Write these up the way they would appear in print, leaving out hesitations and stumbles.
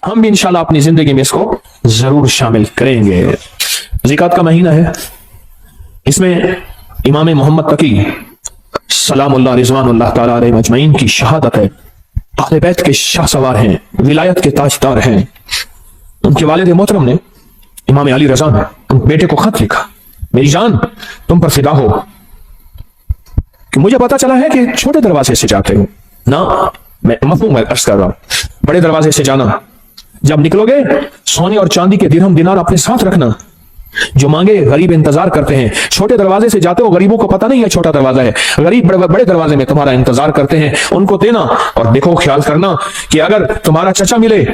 हम भी इंशाल्लाह अपनी जिंदगी में इसको जरूर शामिल करेंगे। ज़िकात का महीना है, इसमें इमाम मोहम्मद तकी सलामुल्लाह रिज़वानुल्लाह ताला अलैहि अजमईन की शहादत है। अहले बैत के शाह सवार हैं, विलायत के ताजदार हैं। उनके वालिद मोहतरम ने इमाम अली रज़ा ने उन बेटे को खत लिखा, मेरी जान तुम पर फिदा हो कि मुझे पता चला है कि छोटे दरवाजे से जाते हो ना, मैं मफहूम अर्ज कर रहा हूं, बड़े दरवाजे से जाना। जब निकलोगे सोने और चांदी के दिरहम दिनार अपने साथ रखना, जो मांगे गरीब इंतजार करते हैं। छोटे दरवाजे से जाते हो, गरीबों को पता नहीं है छोटा दरवाजा है, गरीब बड़े दरवाजे में तुम्हारा इंतजार करते हैं, उनको देना। और देखो ख्याल करना कि अगर तुम्हारा चचा मिले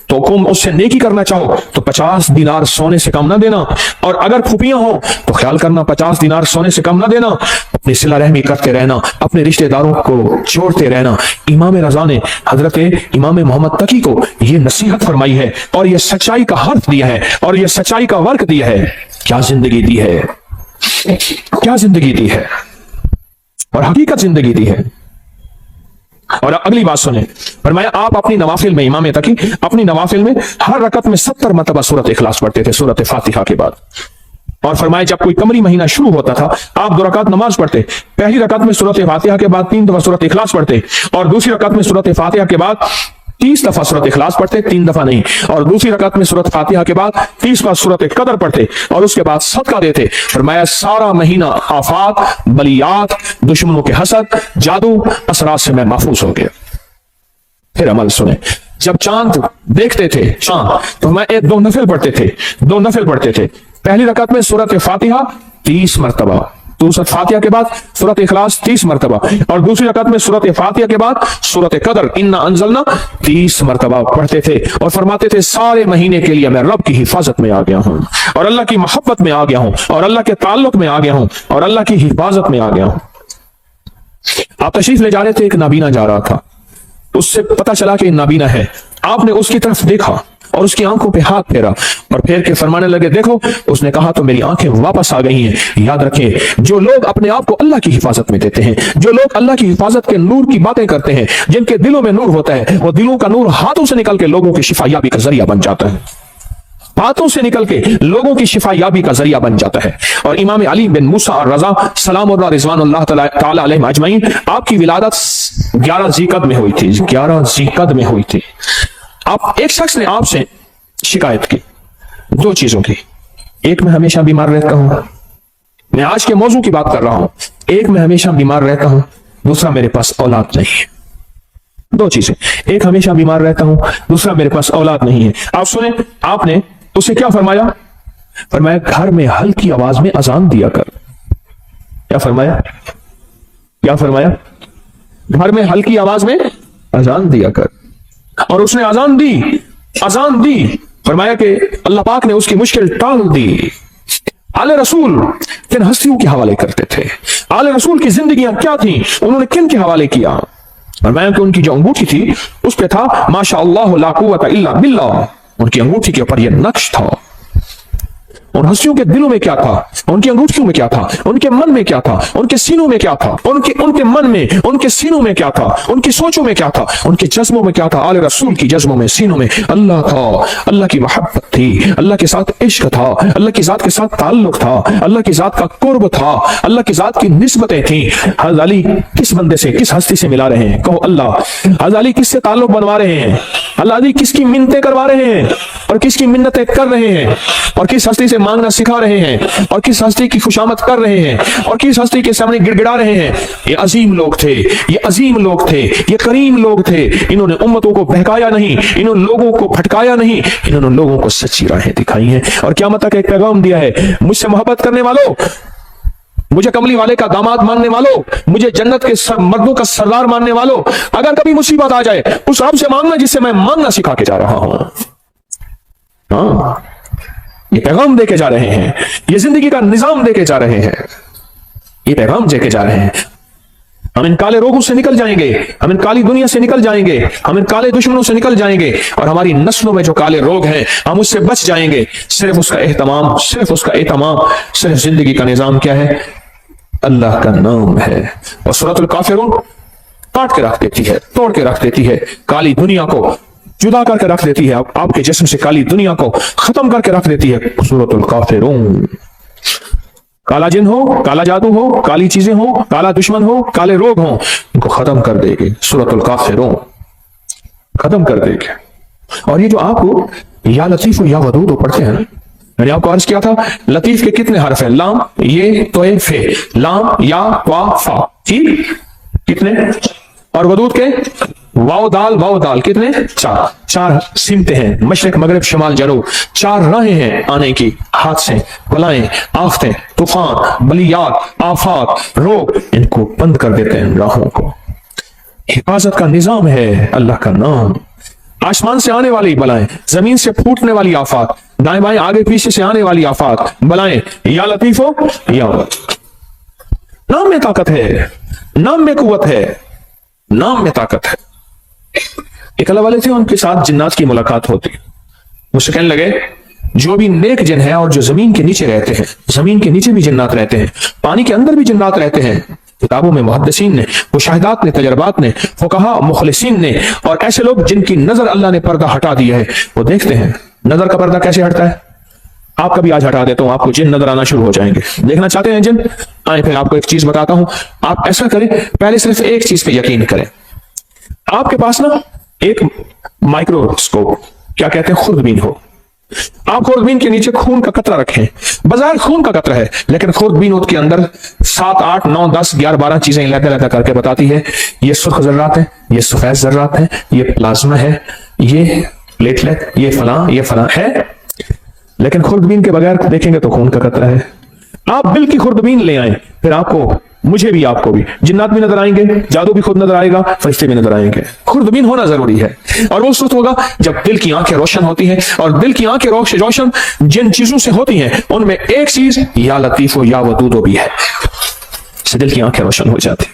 तो तुम उससे नेकी करना चाहो तो 50 दिनार सोने से कम ना देना, और अगर फूफियां हो तो ख्याल करना 50 दिनार सोने से कम ना देना। अपनी सिला रहमी करते रहना, अपने रिश्तेदारों को जोड़ते रहना। इमाम रज़ा ने हजरत इमाम मोहम्मद तकी को यह नसीहत फरमाई है और यह सच्चाई का हर्फ दिया है और यह सच्चाई का वर्क दिया है। क्या जिंदगी दी है, क्या जिंदगी दी है, और हकीकत जिंदगी दी है। और अगली बात सुने, फरमाया आप अपनी नवाफिल में, इमाम तकी अपनी नवाफिल में हर रकत में 70 मरतबा सूरत इखलास पढ़ते थे, सूरत फातिहा के बाद। और फरमाया जब कोई कमरी महीना शुरू होता था आप 2 रकात नमाज पढ़ते, पहली रकात में सूरत फातिहा के बाद 3 दफा सूरत इखलास पढ़ते, और दूसरी रकात में सूरत फातिहा के बाद 30 दफा सूरत इखलास पढ़ते, 3 दफा नहीं। और दूसरी रकात में सूरत फातिहा के बाद 30 बार सूरत कदर पढ़ते, और उसके बाद सदका देते। फरमाया सारा महीना आफात, बलियात, दुश्मनों के हसद, जादू, असरात से मैं महफूज हो गया। फिर अमल सुने, जब चांद देखते थे चांद तो मैं 2 नफिल पढ़ते थे, 2 नफिल पढ़ते थे। पहली रकात में सूरत फातिहा 30 मरतबा, सूरत फातिहा के बाद सूरत इखलास 30 मरतबा, और दूसरी रकात में सूरत फातिहा के बाद सूरत कदर इन्ना अंजलना 30 मरतबा पढ़ते थे। और फरमाते थे सारे महीने के लिए मैं रब की हिफाजत में आ गया हूं, और अल्लाह की मोहब्बत में आ गया हूं, और अल्लाह के ताल्लुक में आ गया हूं, और अल्लाह की हिफाजत में आ गया हूं। आप तशरीफ ले जा रहे थे, एक नाबीना जा रहा था, उससे पता चला कि नाबीना है। आपने उसकी तरफ देखा और उसकी आंखों पे हाथ फेरा और फेर के फरमाने लगे देखो। उसने कहा तो मेरी आंखें वापस आ गई हैं। याद रखें, जो लोग अपने आप को अल्लाह की हिफाजत में देते हैं, जो लोग अल्लाह की हिफाजत के नूर की बातें करते हैं, जिनके दिलों में नूर होता है, वो दिलों का नूर हाथों से निकल के लोगों की शिफायाबी का जरिया बन जाता है, हाथों से निकल के लोगों की शिफायाबी का जरिया बन जाता है। और इमाम अली बिन मूसा और रजा सलामुल्लाह रिज़वानुल्लाह ताला अलैहि अजमईन, आपकी विलादत 11 ज़ीक़द में हुई थी, 11 ज़ीक़द में हुई थी। आप एक शख्स ने आपसे शिकायत की 2 चीजों की, एक मैं हमेशा बीमार रहता हूं, मैं आज के मौजू की बात कर रहा हूं, एक मैं हमेशा बीमार रहता हूं, दूसरा मेरे पास औलाद नहीं है। 2 चीजें, एक हमेशा बीमार रहता हूं, दूसरा मेरे पास औलाद नहीं है। आप सुने, आपने उसे क्या फरमाया? फरमाया घर में हल्की आवाज में अजान दिया कर। क्या फरमाया? क्या फरमाया? घर में हल्की आवाज में अजान दिया कर। और उसने अजान दी, अजान दी। फरमाया कि अल्लाह पाक ने उसकी मुश्किल टाल दी। आले रसूल किन हस्तियों के हवाले करते थे, आले रसूल की जिंदगियां क्या थी, उन्होंने किन के हवाले किया? फरमाया कि उनकी जो अंगूठी थी उस पे था माशा अल्लाह ला कुव्वता इल्ला बिल्लाह। उनकी अंगूठी के ऊपर यह नक्श था। उन हस्तियों के दिलों में क्या था, उनकी अंगूठियों में क्या था, उनके मन में क्या था, उनके सीनों में क्या था, उनके मन में, उनके सीनों में क्या था, उनकी सोचों में क्या था, उनके जज्बों में क्या था। आले रसूल की जज्बों में, सीनों में अल्लाह था, अल्लाह की मोहब्बत थी, अल्लाह के साथ इश्क था, अल्लाह की जात के साथ ताल्लुक था, अल्लाह की जात का कुर्ब था, अल्लाह की जात की निस्बतें थी। हज़रत अली किस बंदे से, किस हस्ती से मिला रहे हैं? कहो अल्लाह। हज़रत अली किससे ताल्लुक बनवा रहे हैं? अल्लाह अली किसकी मिन्नतें करवा रहे हैं और किसकी मिन्नतें कर रहे हैं, और किस हस्ती से मांगना सिखा रहे हैं, और किस हस्ती की खुशामद कर रहे हैं, और किस हस्ती के सामने गिड़गिड़ा रहे हैं? ये अजीम लोग थे, ये अजीम लोग थे, ये करीम लोग थे। इन्होंने उम्मतों को बहकाया नहीं, इन्होंने लोगों को भटकाया नहीं, इन्होंने लोगों को सच्ची राहें दिखाई हैं और क़यामत तक एक पैगाम दिया है। मुझसे मोहब्बत करने वालों, मुझे कमली वाले का दामाद मानने वालों, मुझे जन्नत के मर्दों का सरदार मानने वालों, अगर कभी मुसीबत आ जाए उस रब से मांगना जिससे मैं मांगना सिखा के जा रहा हूं। हाँ, ये पैगाम देके जा रहे हैं, ये जिंदगी का निजाम देके जा रहे हैं, ये पैगाम देके जा रहे हैं। हम इन काले रोगों से निकल जाएंगे, हम इन काली दुनिया से निकल जाएंगे, हम इन काले दुश्मनों से निकल जाएंगे, और हमारी नस्लों में जो काले रोग हैं हम उससे बच जाएंगे। सिर्फ उसका एहतमाम, सिर्फ उसका एहतमाम, सिर्फ जिंदगी का निजाम क्या है? अल्लाह का नाम है। और सूरतुल काफिरून काट के रख देती है, तोड़ के रख देती है काली दुनिया को, जुदा करके रख देती है, आपके जिस्म से काली दुनिया को खत्म करके रख देती है। सूरतुल काफिरून। काला जिन हो, काला जादू हो, काली चीजें हो, काला दुश्मन हो, काले रोग हो, इनको खत्म कर देगी सूरतुल काफिरून, खत्म कर देगी। और ये जो आपको या लतीफ या वदूद पढ़ते हैं ना, मैंने आपको अर्ज किया था लतीफ के कितने हर्फ हैं? लाम, ये, तो, फे, लाम, या, वा, फा, ठीक, कितने? और वदूद के वाव दाल कितने? चार। चार सिमते हैं, मशरक मगरब शमाल जनूब, चार राहें हैं आने की, हादसे, बलाएं, आफतें, तूफान, बलियात, आफात, रोग, इनको बंद कर देते हैं राहों को। हिफाजत का निजाम है अल्लाह का नाम। आसमान से आने वाली बलाएं, जमीन से फूटने वाली आफात, दाएं बाएं आगे पीछे से आने वाली आफात, बलाएं, या लतीफ हो या नाम में ताकत है, नाम में कुव्वत है, नाम में ताकत है। एक अल्लाह वाले थे, उनके साथ जिन्नात की मुलाकात होती, मुझसे कहने लगे जो भी नेक जिन है और जो जमीन के नीचे रहते हैं, जमीन के नीचे भी जिन्नात रहते हैं, पानी के अंदर भी जिन्नात रहते हैं, किताबों में मुहद्दिसीन ने, मुशाहिदात ने, तजर्बात ने, फुकहा, मुखलिसीन ने, और ऐसे लोग जिनकी नजर अल्लाह ने पर्दा हटा दिया है, वो देखते हैं नजर का पर्दा कैसे हटता है। आप कभी आज हटा देता हूं, आपको जिन नजर आना शुरू हो जाएंगे। देखना चाहते हैं जिन? आए, फिर आपको एक चीज बताता हूं। आप ऐसा करें, पहले सिर्फ एक चीज पे यकीन करें। आपके पास ना एक माइक्रोस्कोप, क्या कहते हैं, खुर्दबीन हो। आप खुर्दबीन के नीचे खून का कतरा रखें, बाजार खून का कतरा है, लेकिन खुर्दबीन उसके अंदर 7, 8, 9, 10, 11, 12 चीजें लहदा करके बताती है। ये सुर्ख जर्रात है, ये सफेद जर्रात है, ये प्लाज्मा है, ये प्लेटलेट, ये फलां है। लेकिन खुर्दबीन के बगैर देखेंगे तो खून का कतरा है। आप दिल की खुर्दबीन ले आए, फिर आपको, मुझे भी, आपको भी जिन्नात भी नजर आएंगे, जादू भी खुद नजर आएगा, फरिश्ते भी नजर आएंगे। खुर्दबीन होना जरूरी है। और वो वक्त होगा जब दिल की आंखें रोशन होती हैं, और दिल की आंखें रोशन जिन चीजों से होती हैं उनमें एक चीज या लतीफो या वदूदो भी है। से दिल की आंखें रोशन हो जाती,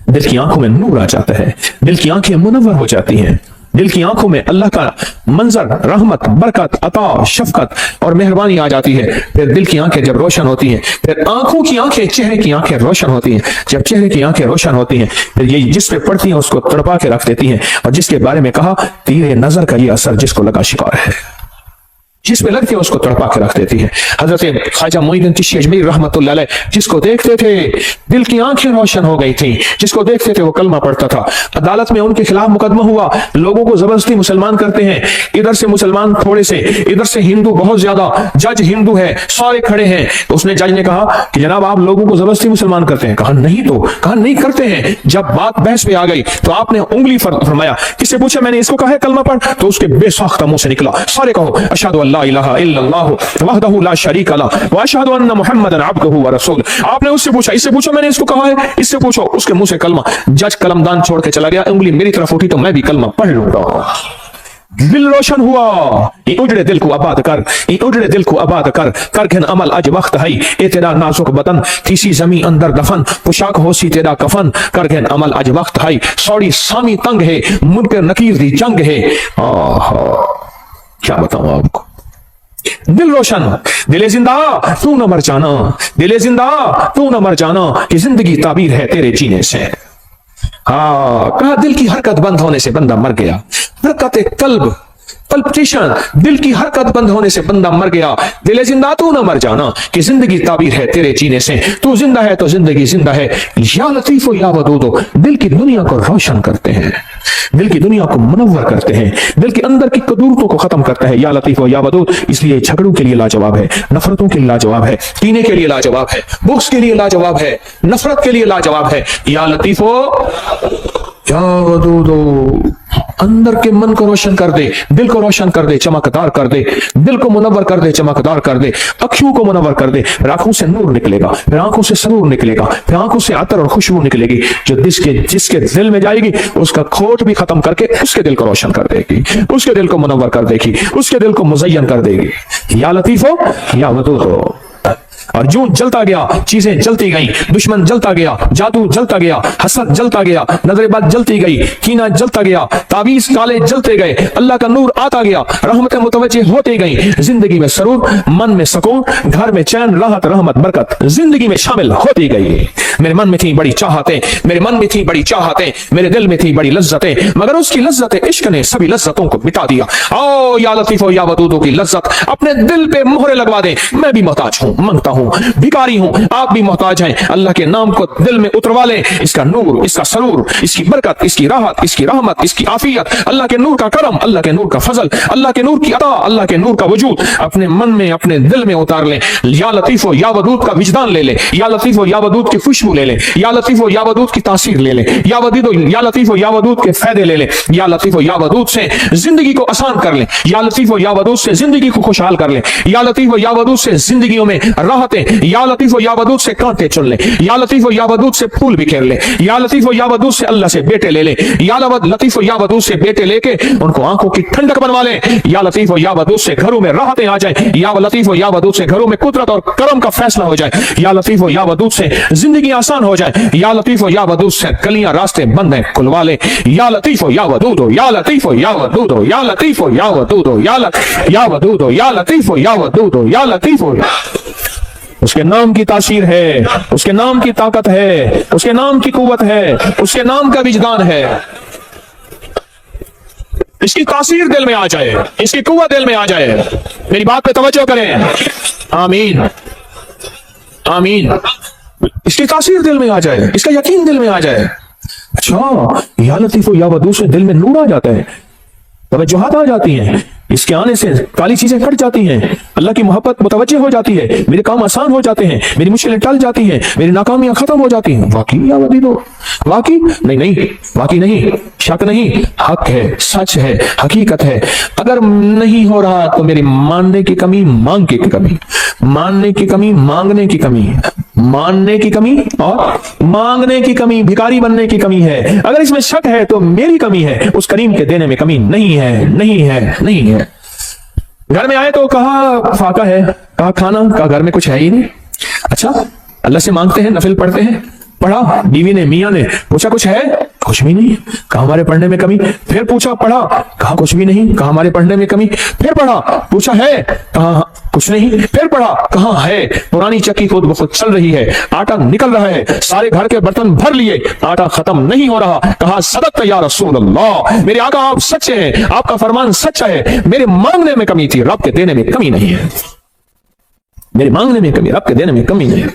दिल की आंखों में नूर आ जाता है, दिल की आंखें मुनव्वर हो जाती हैं, दिल की आंखों में अल्लाह का मंजर, रहमत, बरकत, अता, शफकत और मेहरबानी आ जाती है। फिर दिल की आंखें जब रोशन होती हैं, फिर आंखों की आंखें, चेहरे की आंखें रोशन होती हैं। जब चेहरे की आंखें रोशन होती हैं, फिर ये जिस पे पड़ती हैं उसको तड़पा के रख देती हैं। और जिसके बारे में कहा, तीरे नजर का ये असर जिसको लगा शिकार है, जिस पे लगती है उसको तड़पा के रख देती है। हजरत ख्वाजा मोइनुद्दीन चिश्ती अजमेरी रहमतुल्लाह अलैह, जिसको देखते थे दिल की आंखें रोशन हो गई थी, जिसको देखते थे वो कलमा पढ़ता था। अदालत में उनके खिलाफ मुकदमा हुआ, लोगों को जबरदस्ती मुसलमान करते हैं, इधर से मुसलमान थोड़े से, इधर से हिंदू बहुत ज्यादा, जज हिंदू है, सारे खड़े हैं। उसने, जज ने कहा कि जनाब आप लोगों को जबरदस्ती मुसलमान करते हैं। कहा नहीं, तो कहा नहीं करते हैं। जब बात बहस पे आ गई तो आपने उंगली फरमाया, किससे पूछा, मैंने इसको कहा है कलमा पढ़, तो उसके बेसाख्ता मुंह से निकला, सारे कहो अशहदु अल्ला इलाहा इल्लल्लाहु वहदहु ला शरीका लह व अशहदु अन्ना मुहम्मदन अब्दुहु व रसूल। आपने उससे पूछा, इससे पूछो मैंने इसको कहा है, इससे पूछो, उसके मुंह से कलमा। जज कलमदान छोड़ के चला गया, उंगली मेरी तरफ उठी तो मैं भी कलमा पढ़ लूंगा। दिल रोशन हुआ, ये उजड़े दिल को आबाद कर, ये उजड़े दिल को आबाद कर, करघन अमल अज वक्त है, ए तेरा नाजुक बदन किसी जमी अंदर दफन, पोशाक होसी तेरा कफन, करघन अमल अज वक्त है, सौड़ी सामी तंग है, मुनकर नकीर दी जंग है। क्या बताऊं आपको, दिल रोशन, दिले जिंदा तू न मर जाना, दिले जिंदा तू न मर जाना, कि जिंदगी ताबीर है तेरे जीने से। कहा दिल की हरकत बंद होने से बंदा मर गया, हरकत कल्ब, पल्पिटेशन, दिल की हरकत बंद होने से बंदा मर गया। दिले जिंदा तू न मर जाना, कि जिंदगी ताबीर है तेरे जीने से, तू जिंदा है तो जिंदगी जिंदा है। या लतीफो या वदूदो, दिल की दुनिया को रोशन करते हैं, दिल की दुनिया को मुनव्वर करते हैं, दिल के अंदर की कदूरतों को खत्म करता है। या लतीफो या वदूद, इसलिए झगड़ों के लिए लाजवाब है, नफरतों के लिए लाजवाब है, कीने के लिए लाजवाब है, बुक्स के लिए लाजवाब है, नफरत के लिए लाजवाब है। या लतीफो या वदूदो, अंदर के मन को रोशन कर दे, दिल को रोशन कर दे, चमकदार कर दे, दिल को मुनव्वर कर दे, चमकदार कर दे, अखियों को मुनव्वर कर दे। आंखों से नूर निकलेगा, फिर आंखों से सरूर निकलेगा, फिर आंखों से अतर और खुशबू निकलेगी, जो जिसके दिल में जाएगी उसका खोट भी खत्म करके उसके दिल को रोशन कर देगी, उसके दिल को मुनव्वर कर देगी, उसके दिल को मुज़य्यन कर देगी। या लतीफो या वदूदो। और यूं जलता गया, चीजें जलती गई, दुश्मन जलता गया, जादू जलता गया, हसद जलता गया, नजरेबाज जलती गई, कीना जलता गया, तावीज काले जलते गए, अल्लाह का नूर आता गया, रहमतें मुतवज्जे होती गई, जिंदगी में सरूर, मन में सुकून, घर में चैन, राहत, रहमत, बरकत जिंदगी में शामिल होती गई। मेरे मन में थी बड़ी चाहतें, मेरे मन में थी बड़ी चाहतें, मेरे दिल में थी बड़ी लज्जतें, मगर उसकी लज्जत इश्क ने सभी लज्जतों को मिटा दिया। आओ या लतीफ या वदूद की लज्जत अपने दिल पे मोहरे लगवा दे। मैं भी मोहताज हूँ, मांगता हूँ, भिखारी हूँ, आप भी मोहताज हैं। अल्लाह के नाम को दिल में उतरवा ले, इसका नूर, इसका सरूर, इसकी बरकत, इसकी राहत, इसकी रहमत, इसकी आफियत, अल्लाह के नूर का करम, अल्लाह के नूर का फजल, अल्लाह के नूर की अता, अल्लाह के नूर का वजूद अपने मन में, अपने दिल में उतार ले। या लतीफ या वदूद का विजदान ले ले, या लतीफ या वदूद की खुशबू ले ले, या लतीफ या वदूद की तासीर ले ले, या लतीफ या वदूद के फायदे ले ले, या लतीफ या वदूद से जिंदगी को आसान कर ले, या लतीफ या वदूद से जिंदगी को खुशहाल कर ले, या लतीफ या वदूद से जिंदगियों में राहतें, या लतीफ या वदूद से कांटे चुन ले, या लतीफ या वदूद से फूल बिखेर ले, या लतीफ या वदूद से अल्लाह से बेटे ले ले, या लतीफ या वदूद से बेटे लेके उनको आंखों की ठंडक बनवा ले, या लतीफ या वदूद से घरों में राहतें आ जाए, या लतीफ या वदूद से घरों में कुदरत और करम का फैसला हो जाए, या लतीफ या वदूद से जिंदगी आसान हो जाए, या लतीफ या वदूद से गलियां रास्ते बंद हैं खुलवा ले, या लतीफ या वदूद, या लतीफ या वदूद, या लतीफ या वदूद, या वदूद, या लतीफ या वदूद, या लतीफ। उसके नाम की तासीर है, उसके नाम की ताकत है, उसके नाम की कुव्वत है, उसके नाम का विजदान है। इसकी तासीर दिल में आ जाए, इसकी कुव्वत दिल में आ जाए। मेरी बात पे तवज्जो करें, आमीन आमीन। इसकी तासीर दिल में आ जाए, इसका यकीन दिल में आ जाए। अच्छा, या लतीफ या वदूद से दिल में नूर आ जाता है, तवज्जुहात आ जाती हैं, इसके आने से काली चीजें कट जाती हैं, अल्लाह की मोहब्बत मुतवज्जे हो जाती है, मेरे काम आसान हो जाते हैं, मेरी मुश्किलें टल जाती हैं, मेरी नाकामियां खत्म हो जाती हैं। वाकई या वदीद हो, वाकई नहीं, वाकई नहीं, शक नहीं, हक है, सच है, हकीकत है। अगर नहीं हो रहा तो मेरी मानने की कमी, मांग की कमी, मानने की कमी, मांगने की कमी, मानने की कमी और मांगने की कमी, भिखारी बनने की कमी है। अगर इसमें शक है तो मेरी कमी है, उस करीम के देने में कमी नहीं है, नहीं है, नहीं है। घर में आए तो कहा फाका है, कहा खाना, कहा घर में कुछ है ही नहीं। अच्छा, अल्लाह से मांगते हैं, नफिल पढ़ते हैं, पढ़ा, बीवी ने, मियां ने पूछा कुछ है, कुछ भी नहीं, कहा हमारे पढ़ने में कमी, फिर पूछा, पढ़ा, कहा कुछ भी नहीं, कहा हमारे पढ़ने में कमी, फिर पढ़ा, पूछा है, कहा कुछ नहीं, फिर पढ़ा, कहा है पुरानी चक्की खुद ब खुद चल रही है, आटा निकल रहा है, सारे घर के बर्तन भर लिए, आटा खत्म नहीं हो रहा, कहा सदक़्त या रसूल अल्लाह, मेरे आका आप सच्चे हैं, आपका फरमान सच्चा है, मेरे मांगने में कमी थी, रब के देने में कमी नहीं है, मेरे मांगने में कमी, रब के देने में कमी नहीं है।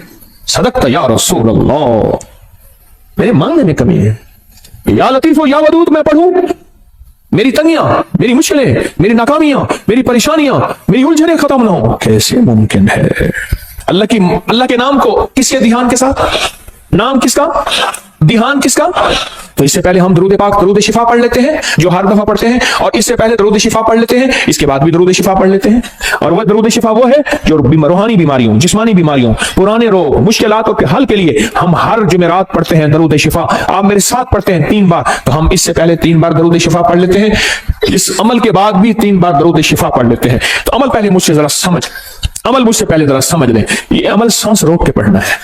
सदक़्त या रसूल अल्लाह, मेरे मांगने में कमी है। या लतीफ या वदूद मैं पढ़ूं, मेरी तंगियां, मेरी मुश्किलें, मेरी नाकामियां, मेरी परेशानियां, मेरी उलझने खत्म ना हो, कैसे मुमकिन है? अल्लाह के नाम को किसके ध्यान के साथ, नाम किसका, ध्यान किसका? तो इससे पहले हम दरूद पाक, दरूद शिफा पढ़ लेते हैं, जो हर दफा पढ़ते हैं, और इससे पहले दरूद शिफा पढ़ लेते हैं, इसके बाद भी दरूद शिफा पढ़ लेते हैं। और वह दरूद शिफा वो है जो रूहानी बीमारियों, जिस्मानी बीमारियों, पुराने रोग, मुश्किलातों के हल के लिए हम हर जुमेरात पढ़ते हैं दरूद शिफा। आप मेरे साथ पढ़ते हैं 3 बार, तो हम इससे पहले 3 बार दरूद शिफा पढ़ लेते हैं, इस अमल के बाद भी 3 बार दरूद शिफा पढ़ लेते हैं। तो अमल पहले मुझसे जरा समझ, अमल मुझसे पहले जरा समझ लें। ये अमल सांस रोक के पढ़ना है,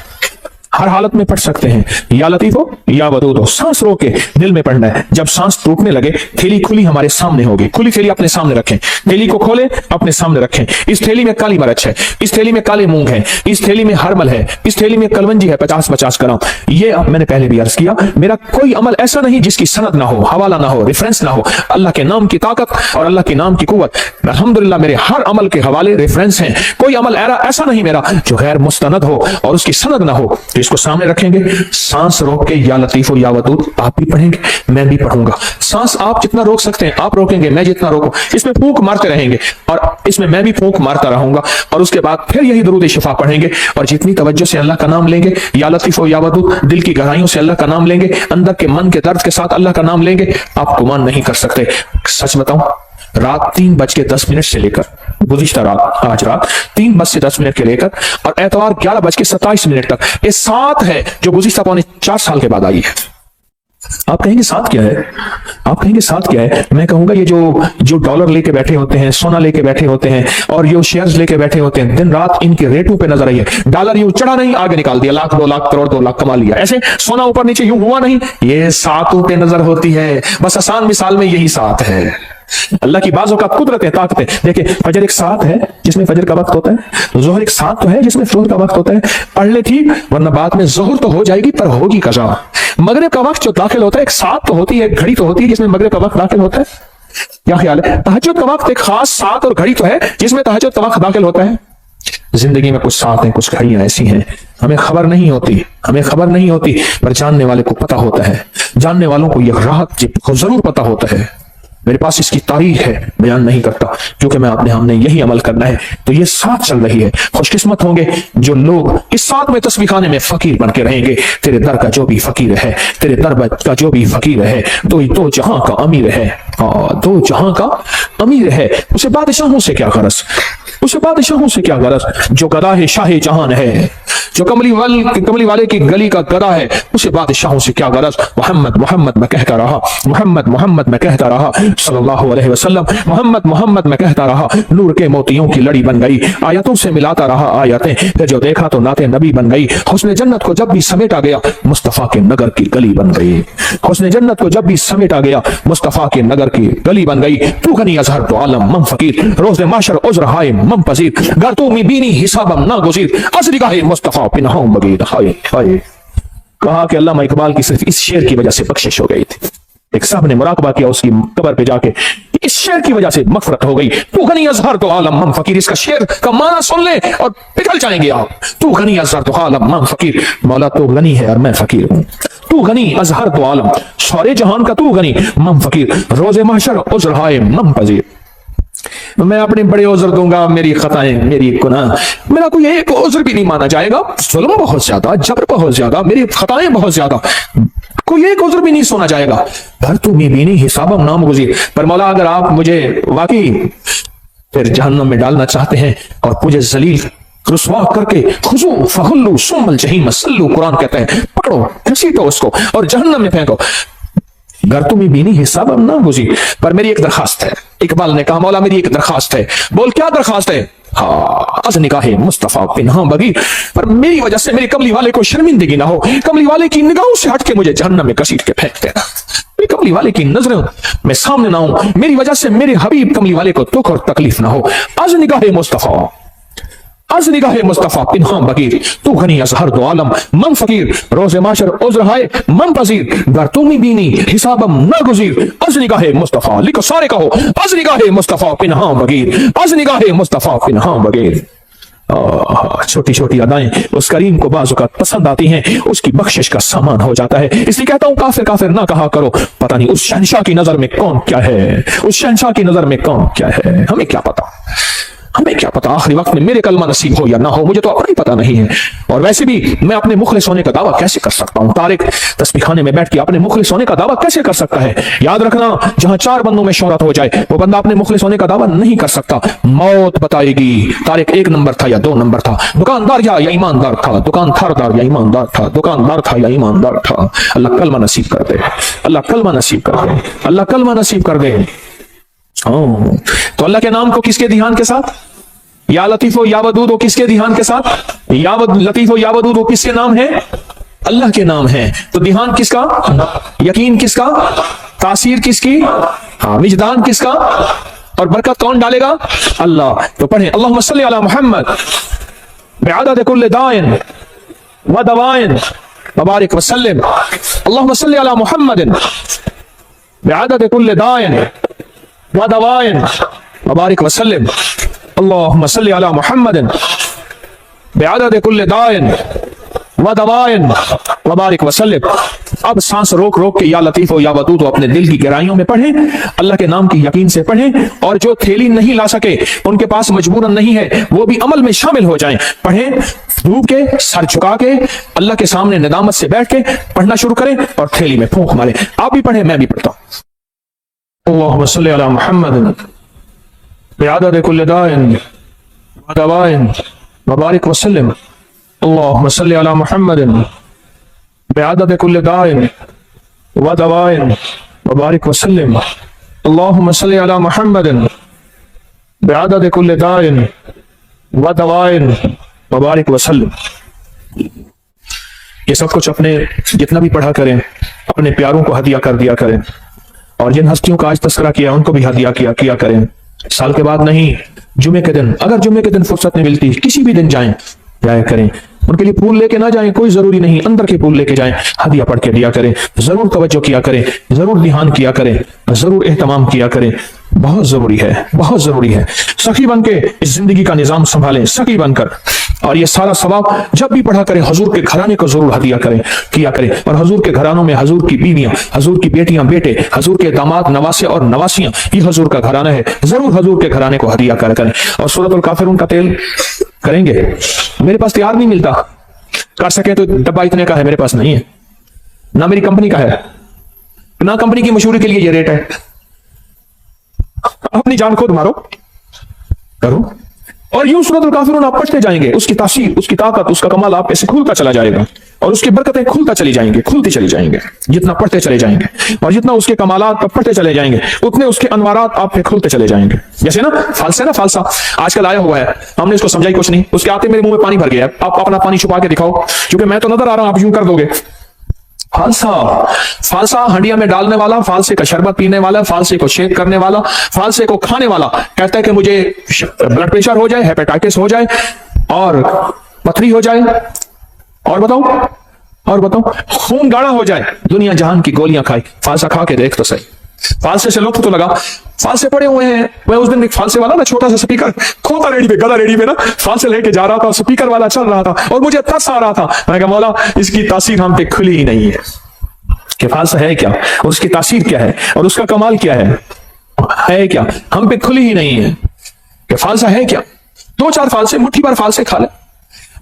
हर हालत में पढ़ सकते हैं। या लतीफ हो या वदूद हो, सांस रोक के दिल में पढ़ना है। जब सांस टूटने लगे, थैली खुली हमारे सामने होगी, खुली थैली अपने सामने रखें, थैली को खोले, अपने सामने रखें। इस थैली में काली मिर्च है, इस थैली में काले मूंग है, इस थैली में हरमल है, इस थैली में कलवंजी है 50-50 ग्राम। ये मैंने पहले भी अर्ज किया, मेरा कोई अमल ऐसा नहीं जिसकी सनद ना हो, हवाला ना हो, रेफरेंस ना हो। अल्लाह के नाम की ताकत और अल्लाह के नाम की कुव्वत, अल्हम्दुलिल्लाह मेरे हर अमल के हवाले रेफरेंस हैं। कोई अमल ऐसा नहीं मेरा जो गैर मुस्तनद हो और उसकी सनद ना हो। तो इसको सामने रखेंगे, सांस रोक के या लतीफ या वदूद आप भी पढ़ेंगे, मैं भी पढ़ूंगा। सांस आप जितना रोक सकते हैं आप रोकेंगे, मैं जितना रोकूं, इसमें फूंक मारते रहेंगे और इसमें मैं भी फूंक मारता रहूंगा। और उसके बाद फिर यही दरूद शिफा पढ़ेंगे और जितनी तवज्जो से अल्लाह का नाम लेंगे, या लतीफ या वदूद, दिल की गहराइयों से अल्लाह का नाम लेंगे, अंदर के मन के दर्द के साथ अल्लाह का नाम लेंगे, आप गुमान नहीं कर सकते। सच बताऊं, रात 3:10 से लेकर गुज़िश्ता रात, आज रात 3:10 के लेकर और एतवार 11:27 तक, ये 7 है जो गुज़िश्ता 4.25 साल के बाद आई है। آپ کہیں گے ساتھ کیا ہے؟ آپ کہیں گے ساتھ کیا ہے؟ میں کہوں گا یہ جو ڈالر لے کے بیٹھے ہوتے ہیں، سونا لے کے بیٹھے ہوتے ہیں، اور جو شیئرز لے کے بیٹھے ہوتے ہیں، دن رات ان کے ریٹوں پہ نظر آئیے، ڈالر یوں چڑھا نہیں آگے نکال دیا، لاکھ 2 لاکھ کروڑ 2 لاکھ کما لیا، ایسے سونا اوپر نیچے یوں ہوا نہیں، یہ ساتوں پہ نظر ہوتی ہے۔ بس آسان مثال میں یہی ساتھ ہے۔ اللہ کی بعض اوقات قدرت ہے، طاقت ہے۔ دیکھیں فجر ایک ساتھ ہے جس میں فجر کا وقت ہوتا ہے، ظہر ایک ساتھ تو ہے جس میں ظہر کا وقت ہوتا ہے، پڑھ لے ٹھیک، ورنہ بعد میں ظہر تو ہو جائے گی پر ہوگی قضا۔ مغرب کا وقت جو داخل ہوتا ہے ایک ساتھ تو ہوتی ہے، ایک گھڑی تو ہوتی ہے جس میں مغرب کا وقت داخل ہوتا ہے، کیا خیال ہے؟ تہجد کا وقت ایک خاص ساتھ اور گھڑی تو ہے جس میں تہجد کا وقت داخل ہوتا ہے۔ زندگی میں کچھ ساتھ ہیں، کچھ گھڑیاں ایسی ہیں ہمیں خبر نہیں ہوتی پر جاننے والے کو پتا ہوتا ہے، جاننے والوں کو یہ راحت ضرور پتا ہوتا ہے۔ میرے پاس اس کی تاریخ ہے، بیان نہیں کرتا کیونکہ میں اپنے ہم نے یہی عمل کرنا ہے، تو یہ ساتھ چل رہی ہے۔ خوش قسمت ہوں گے جو لوگ اس ساتھ میں تسبیح خانے میں فقیر بن کے رہیں گے۔ تیرے در کا جو بھی فقیر ہے، تیرے در کا جو بھی فقیر ہے، تو جہاں کا امیر ہے، تو جہاں کا امیر ہے، اسے بادشاہوں سے کیا غرض، اسے بادشاہوں سے کیا غرض؟ جو گدا ہے شاہ جہان ہے، جو کملی والے کی گلی کا گدا ہے، اسے بادشاہوں سے کیا غرض؟ محمد میں کہتا رہا، محمد میں کہتا رہا صلی اللہ علیہ وسلم، محمد میں کہتا رہا، نور کے موتیوں کی لڑی بن گئی، آیتوں سے ملاتا رہا آیتیں، پھر جو دیکھا تو نعت نبی بن گئی، حسن جنت کو جب بھی سمیٹا گیا مصطفیٰ کے نگر کی گلی بن گئی، حسن جنت کو جب بھی سمیٹا گیا مصطفیٰ کے نگر کی گلی بن گئی۔ تو غنی اظہر تو عالم من فقیر، روز معاشر عذر ہائے من پذیر، گر تو می بینی حسابم ناگزیر، از نگاہ مصطفیٰ پنہاں بغیر۔ ہائے ہائے، کہا کہ علامہ اقبال کی صرف اس شعر کی وجہ سے بخشش ہو گئی تھی۔ ایک صاحب نے مراقبہ کیا اس کی قبر پہ جا کے، اس شعر کی وجہ سے مغفرت ہو گئی۔ تو غنی اظہر تو عالم من فقیر، اس کا شعر کا معنی سن لیں اور پگھل جائیں گے آپ۔ تو غنی اظہر تو عالم من فقیر، مولا تو غنی ہے اور میں فقیر ہوں۔ تو غنی اظہر تو عالم، سارے جہان کا تو غنی، من فقیر، روز محشر عذر ہائے من پذیر۔ میں اپنے بڑے عذر دوں گا، میری خطائیں، میری گناہ، میرا کوئی ایک عذر بھی نہیں مانا جائے گا، ظلم بہت زیادہ، جبر بہت زیادہ، میری خطائیں بہت زیادہ، کوئی ایک عذر بھی نہیں سنا جائے گا۔ بھر تو می بینی حسابم نامگزیر، پر مولا اگر آپ مجھے واقعی پھر جہنم میں ڈالنا چاہتے ہیں اور مجھے ذلیل رسوا کر کے خذو فغلوا ثم الجحیم صلوا، قرآن کہتا ہے پکڑو گھسیٹو اس کو اور جہنم میں پھینکو، گر تمہیں بینی حساب نہ گزی، پر میری ایک درخواست ہے۔ اقبال نے کہا مولا میری ایک درخواست ہے۔ بول کیا درخواست ہے؟ از نگاہ مصطفیٰ پنہاں بغیر، پر میری وجہ سے میری کملی والے کو شرمندگی نہ ہو، کملی والے کی نگاہوں سے ہٹ کے مجھے جہنم میں کسیٹ کے پھینک دینا، میری کملی والے کی نظروں میں سامنے نہ ہوں، میری وجہ سے میرے حبیب کملی والے کو دکھ اور تکلیف نہ ہو۔ از نگاہ مصطفیٰ، از نگاہ مصطفیٰ پنہاں بغیر، تو غنی اظہر دو عالم من فقیر، روز معاشر عذر ہائے من پذیر، گر تمی بینی حسابم ناگزیر، از نگاہ مصطفیٰ، لکھو سارے کہو، از نگاہ مصطفیٰ پنہاں بغیر، از نگاہ مصطفیٰ پنہاں بغیر۔ چھوٹی چھوٹی ادائیں اس کریم کو بعض اوقات پسند آتی ہیں، اس کی بخشش کا سامان ہو جاتا ہے، اس لیے کہتا ہوں کافر کافر نہ کہا کرو، پتہ نہیں اس شہنشاہ کی نظر میں کون کیا ہے، اس شہنشاہ کی نظر میں کون کیا ہے، ہمیں کیا پتا، ہمیں کیا پتا آخری وقت میں میرے کلمہ نصیب ہو یا نہ ہو، مجھے تو اپنا ہی پتا نہیں ہے۔ اور ویسے بھی میں اپنے مخلص ہونے کا دعویٰ کیسے کر سکتا ہوں؟ طارق تسبیح خانے میں بیٹھ کے اپنے مخلص ہونے کا دعویٰ کیسے کر سکتا ہے؟ یاد رکھنا، جہاں 4 بندوں میں شہرت ہو جائے وہ بندہ اپنے مخلص ہونے کا دعویٰ نہیں کر سکتا، موت بتائے گی طارق 1 نمبر تھا یا 2 نمبر تھا، دکاندار یا ایماندار تھا، دکاندار یا ایماندار تھا، دکاندار تھا یا ایماندار تھا۔ اللہ کلمہ نصیب کر دے، اللہ کلمہ نصیب کر دے، اللہ کلمہ نصیب کر دے۔ تو اللہ کے نام کو کس کے دھیان کے ساتھ؟ یا لطیف و یا ودود و کس کے دھیان کے ساتھ؟ یا لطیف و یا ودود و کس کے نام ہے؟ اللہ کے نام ہے۔ تو دھیان کس کا؟ یقین کس کا؟ تاثیر کس کی؟ وجدان کس کا؟ اور برکت کون ڈالے گا؟ اللہ۔ تو پڑھیں اللہم صلی علی محمد بعدد کل دائن و دوائن وبارک وسلم، اللہم صلی علی محمد بعدد کل دائن و دوائن وبارک وسلم، اللہم صلی علی محمد بعدد کل دائن و دوائن وبارک وسلم۔ اب سانس روک روک کے یا لطیف و یا ودود اپنے دل کی گہرائیوں میں پڑھیں، اللہ کے نام کی یقین سے پڑھیں، اور جو تھیلی نہیں لا سکے، ان کے پاس مجبوراً نہیں ہے، وہ بھی عمل میں شامل ہو جائیں، پڑھیں ڈوب کے، سر جھکا کے، اللہ کے سامنے ندامت سے بیٹھ کے پڑھنا شروع کریں اور تھیلی میں پھونک ماریں۔ آپ بھی پڑھیں، میں بھی پڑھتا ہوں۔ اللہم صلی علی محمد بعدد کل دائن و دوائن وبارک وسلم، اللہم صلی علی محمد بعدد کل دائن व दवाइन वबारिक वसल्लम अल्लाहुम्मा सल्लि अला मुहम्मदिन बिअदद कुल्लि दाइन व दवाइन वबारिक वसल्लम। ये सब कुछ अपने जितना भी पढ़ा करें, अपने प्यारों को हदिया कर दिया करें, और जिन हस्तियों का आज तस्करा किया उनको भी हदिया किया करें। साल के बाद नहीं, जुमे के दिन, अगर जुमे के दिन फुर्सत नहीं मिलती, किसी भी दिन जाया करें। उनके लिए फूल लेके ना जाएं, कोई जरूरी नहीं, अंदर के फूल लेके जाएं, हदिया पढ़ के दिया करें। जरूर तवज्जो किया करें, जरूर ध्यान किया करें, जरूर एहतमाम किया करें। बहुत जरूरी है, बहुत जरूरी है। सखी बन के इस जिंदगी का निजाम संभालें, सखी बनकर। और ये सारा सवाब जब भी पढ़ा करें, हजूर के घराने को जरूर हदिया करें, किया करें। और हजूर के घरानों में हजूर की बीवियां, हजूर की बेटियां, बेटे, हजूर के दामाद, नवासे और नवासियां, ये हजूर का घराना है। जरूर हजूर के घराने को हदिया करें। और सूरतुल काफिरून का तेल करेंगे। मेरे पास तैयार नहीं मिलता, कर सके तो डब्बा इतने का है, मेरे पास नहीं है, ना मेरी कंपनी का है, ना कंपनी की मशहूरी के लिए ये रेट है। अपनी जान खुद मारो, करो। और यूं सूरतुल काफिरून आप पढ़ते जाएंगे, उसकी तासीर, उसकी ताकत, उसका कमाल आप ऐसे खुलता चला जाएगा, और उसकी बरकतें खुलती चली जाएंगे। जितना पढ़ते चले जाएंगे और जितना उसके कमालात पढ़ते चले जाएंगे, उतने उसके अनवारात आप पे खुलते चले जाएंगे। जैसे ना फालसा आजकल आया हुआ है, हमने इसको समझाई कुछ नहीं, उसके आते मेरे मुंह में पानी भर गया है। आप अपना पानी छुपा के दिखाओ, क्योंकि मैं तो नजर आ रहा हूं, आप यूं कर दोगे। फालसा हंडिया में डालने वाला, फालसे का शरबत पीने वाला, फालसे को शेक करने वाला, फालसे को खाने वाला कहता है कि मुझे ब्लड प्रेशर हो जाए, हेपेटाइटिस हो जाए और पथरी हो जाए, और बताओ खून गाढ़ा हो जाए, दुनिया जहान की गोलियां खाई। फालसा खा के देख तो सही, फालसे से लुत्फ तो लगा। फालसे पड़े हुए हैं। मैं उस दिन एक फालसे वाला ना, छोटा सा स्पीकर खोता रेडी पे, गला रेडी पे ना, फालसे लेके जा रहा था, स्पीकर वाला चल रहा था, और मुझे तरस आ रहा था। मैं कहा मौला, इसकी तासीर हम पे खुली ही नहीं है कि फालसा है क्या, और उसकी तासीर क्या है, और उसका कमाल क्या है क्या, हम पे खुली ही नहीं है कि फालसा है क्या। 2-4 फालसे, मुट्ठी भर फालसे खा ले,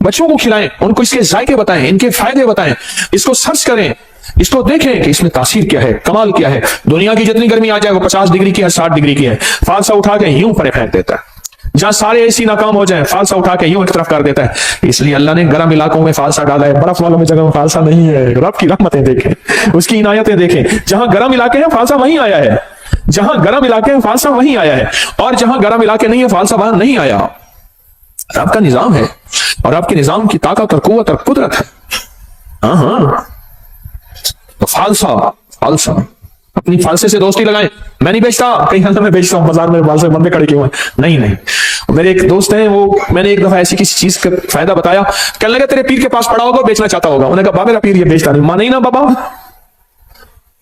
बच्चों को खिलाएं, उनको इसके जायके बताएं, इनके फायदे बताएं, इसको सर्च करें, इसको देखें कि इसमें तासीर क्या है, कमाल क्या है। दुनिया की जितनी गर्मी आ जाए वो 50 डिग्री की है, 60 डिग्री की है, फालसा उठा के यूं परे फेंक देता है। जहां सारे एसी नाकाम हो जाए, फालसा उठा के यूं एक तरफ कर देता है। इसलिए अल्लाह ने गर्म इलाकों में फालसा डाला है, बर्फ वालों में जगह में फालसा नहीं है। रब की रहमतें देखें, उसकी इनायतें देखें। जहां गर्म इलाके हैं फालसा वहीं आया है, जहां गर्म इलाके हैं फालसा वहीं आया है, और जहां गर्म इलाके नहीं है फालसा वहां नहीं आया। रब का निजाम है, और आपके निजाम की ताकत और कुव्वत और कुदरत है। हाँ, तो फालसा अपनी फालसे से दोस्ती लगाएं। मैं नहीं बेचता, कहीं हल्का मैं बेचता हूं, बाजार में फालसे बंदे खड़े क्यों हैं? नहीं। मेरे एक दोस्त हैं, वो मैंने एक दफा ऐसी किसी चीज का फायदा बताया, कहने लगा तेरे पीर के पास पड़ा होगा, बेचना चाहता होगा। उन्होंने कहा बाबा मेरा पीर ये बेचता नहीं। माना ही ना बाबा,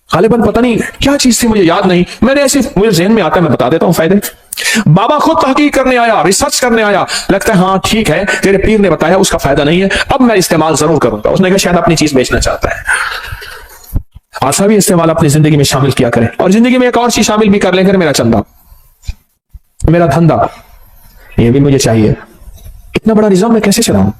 गालिबन पता नहीं क्या चीज थी, मुझे याद नहीं, मैंने ऐसे मुझे जहन में आता है, मैं बता देता हूं फायदे। बाबा खुद तहकीक करने आया, रिसर्च करने आया, लगता है हाँ ठीक है तेरे पीर ने बताया, उसका फायदा नहीं है, अब मैं इस्तेमाल जरूर करूंगा। उसने कहा शायद अपनी चीज बेचना चाहता है। आशा भी इस्तेमाल अपनी जिंदगी में शामिल किया करें, और जिंदगी में एक और चीज शामिल भी कर लेकर, मेरा चंदा, मेरा धंधा, ये भी मुझे चाहिए। इतना बड़ा निजाम मैं कैसे चलाऊं,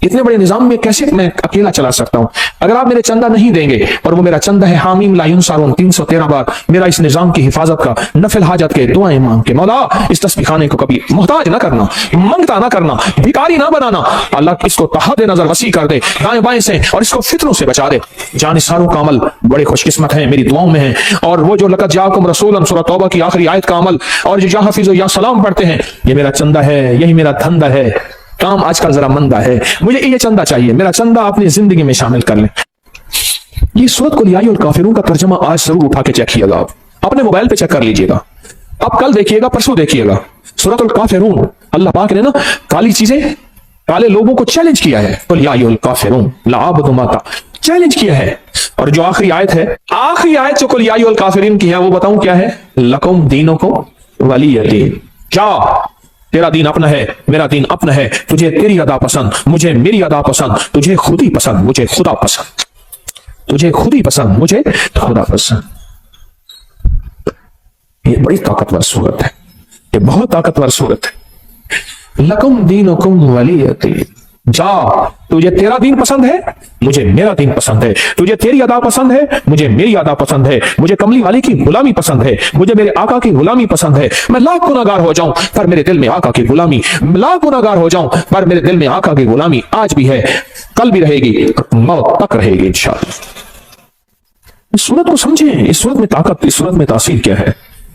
इतने बड़े निजाम में कैसे मैं अकेला चला सकता हूं? अगर आप मेरे चंदा नहीं देंगे, और वो मेरा चंदा है हामीम ला युनसारून 313 बार मेरा इस निजाम की हिफाजत का, नफिल हाजत के दुआएं मांग के, मौला इस तस्बीह खाने को कभी मोहताज ना करना, मंगता ना करना, भिखारी ना बनाना। अल्लाह इसको तहद नजर वसी कर दे दाएं बाएं से, और इसको फितरों से बचा दे। जानिसारों का अमल बड़े खुशकिस्मत है, मेरी दुआओं में है। और वो जो लक़द जाकुम रसूलन सूरह तौबा की आखिरी आयत का अमल, और जो या हफीज़ या सलाम पढ़ते हैं, ये मेरा चंदा है, यही मेरा धंधा है। काम आजकल जरा मंदा है, मुझे ये चंदा चाहिए, मेरा चंदा अपनी जिंदगी में शामिल कर लें। ये सूरत कुल या अय्युहल काफिरून का तर्जुमा आज जरूर उठा के चेक कीजिएगा, आप अपने मोबाइल पे चेक कर लीजिएगा, आप कल देखिएगा, परसों देखिएगा। सूरतुल काफिरून, अल्लाह पाक ने ना काली चीजें, काले लोगों को चैलेंज किया है। कुल या अय्युहल काफिरून ला अअबुदु मा चैलेंज किया है। और जो आखिरी आयत है, आखिरी आयत जो कुल या अय्युहल काफिरीन की है, वो बताऊं क्या है? लकुम दीनुकुम वलिय दीन। क्या तेरा दीन अपना है, मेरा दीन अपना है। तुझे तेरी अदा पसंद, मुझे मेरी अदा पसंद, तुझे खुद ही पसंद, मुझे खुदा पसंद, तुझे खुद ही पसंद, मुझे खुदा पसंद। ये बड़ी ताकतवर सूरत है, ये बहुत ताकतवर सूरत है। लकुम दीनुकुम वलिय दीन। जा, तुझे तेरा दीन पसंद है, मुझे मेरा दीन पसंद है। तुझे तेरी अदा पसंद है, मुझे मेरी अदा पसंद है। मुझे कमली वाली की गुलामी पसंद है, मुझे मेरे आका की गुलामी पसंद है। मैं लाख गुनाहगार हो जाऊं पर मेरे दिल में आका की गुलामी, लाख गुनाहगार हो जाऊं पर मेरे दिल में आका की गुलामी आज भी है, कल भी रहेगी, मौत तक रहेगी इंशाअल्लाह। इस सूरत को समझें, इस सूरत में ताकत, इस सूरत में तासीर क्या है।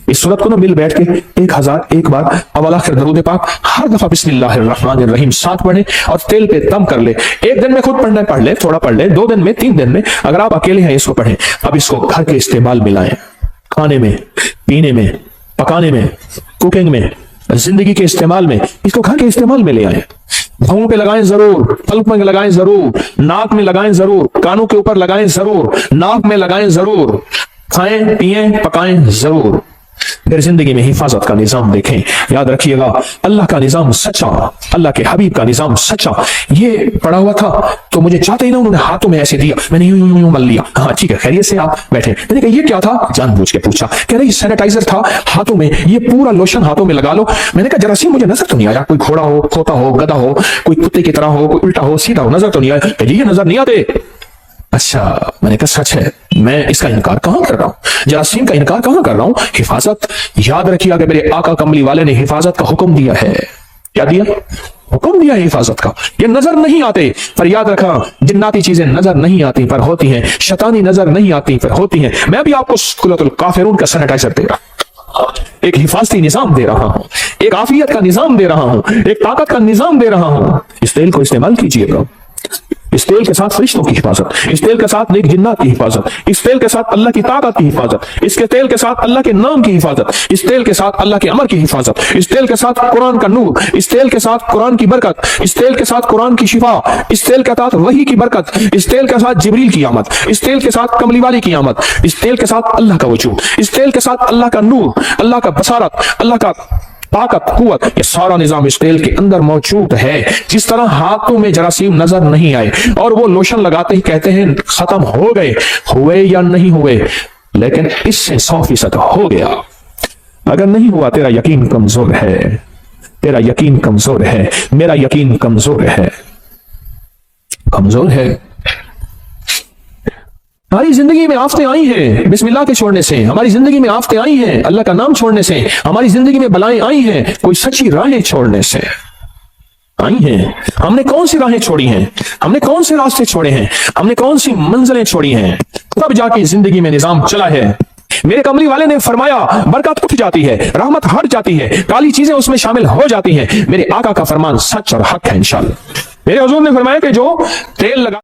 इस सूरत को ना मिल बैठ के 1001 बार अव्वल आखिर दरूद पाक हर दफा बिस्मिल्लाहिर्रहमानिर्रहीम 7 पढ़े और तेल पे दम कर ले। एक दिन में खुद पढ़ना है, पढ़ ले, थोड़ा पढ़ ले, 2 दिन में, 3 दिन में, अगर आप अकेले हैं इसको पढ़ें। अब इसको घर के इस्तेमाल में लाएं, खाने में, पीने में, पकाने में, कुकिंग में, जिंदगी के इस्तेमाल में, इसको घर के इस्तेमाल में ले आए। भौं पे लगाएं जरूर, पलक में लगाएं जरूर, नाक में लगाएं जरूर, कानों के ऊपर लगाएं जरूर, नाक में लगाएं जरूर, खाएं पिएं पकाएं जरूर। फिर जिंदगी में हिफाजत का निजाम देखें। याद रखिएगा, अल्लाह का निजाम सच्चा, अल्लाह के हबीब का निजाम सच्चा। ये पड़ा हुआ था तो मुझे चाहते ही ना उन्होंने हाथों में ऐसे दिया, मैंने यूं यूं यूं मल लिया। हाँ ठीक है, खैरियत से आप बैठे। मैंने कहा ये क्या था, जानबूझ के पूछा। कह रहे सैनिटाइजर था हाथों में, ये पूरा लोशन हाथों में लगा लो। मैंने कहा जरासीम मुझे नजर तो नहीं आया, कोई घोड़ा हो, खोता हो, गधा हो, कोई कुत्ते की तरह हो, कोई उल्टा हो, सीधा हो, नजर तो नहीं आया। ये नजर नहीं आते। अच्छा, मैंने कहा सच है, मैं इसका इनकार कहां कर रहा हूं, जरासीम का इनकार कहां कर रहा हूं। हिफाजत, याद रखिएगा कि मेरे आका कमली वाले ने हिफाजत का हुक्म दिया है। क्या दिया? हुक्म दिया है हिफाजत का। ये नजर नहीं आते, पर याद रखा जिन्नाती चीजें नजर नहीं आती पर होती हैं, शैतानी नजर नहीं आती पर होती हैं। मैं भी आपको सूरतुल काफिरून का सैनिटाइजर दे रहा हूं, एक हिफाजती निजाम दे रहा हूं, एक आफियत का निजाम दे रहा हूं, एक ताकत का निजाम दे रहा हूं। इस तेल को इस्तेमाल कीजिएगा। इस तेल के साथ फरिश्तों की हिफाजत, इस तेल के साथ नेक जिन्नात की हिफाजत, इस तेल के साथ अल्लाह की ताकत की हिफाजत, इसके तेल के साथ अल्लाह के नाम की हिफाजत, इस तेल के साथ अल्लाह के अमर की हिफाजत, इस तेल के साथ कुरान का नूर, इस तेल के साथ कुरान की बरकत, इस तेल के साथ कुरान की शिफा, इस तेल के साथ वही की बरकत, इस तेल के साथ जिब्रील की आमद, इस तेल के साथ कमली वाली की आमद, इस तेल के साथ अल्लाह का वजूद, इस तेल के साथ अल्लाह का नूर, अल्लाह का बसारत, अल्लाह का ताकत, कुव्वत, ये सारा निजाम इस तेल के अंदर मौजूद है। जिस तरह हाथों में जरासीम नजर नहीं आए और वो लोशन लगाते ही कहते हैं खत्म हो गए, हुए या नहीं हुए, लेकिन इससे 100% हो गया। अगर नहीं हुआ, तेरा यकीन कमजोर है, तेरा यकीन कमजोर है, मेरा यकीन कमजोर है, कमजोर है। हमारी जिंदगी में आफतें आई हैं बिस्मिल्लाह के छोड़ने से, हमारी जिंदगी में आफतें आई हैं अल्लाह का नाम छोड़ने से, हमारी जिंदगी में बलाएं आई हैं कोई सच्ची राहें छोड़ने से आई हैं। हमने कौन सी राहें छोड़ी हैं, हमने कौन से रास्ते छोड़े हैं, हमने कौन सी मंजिलें छोड़ी हैं, तब जाके जिंदगी में निजाम चला है। मेरे कमली वाले ने फरमाया बरकत उठ जाती है, रहमत हट जाती है, काली चीजें उसमें शामिल हो जाती हैं। मेरे आका का फरमान सच और हक है इंशाअल्लाह। मेरे हुजूर ने फरमाया कि जो तेल लगा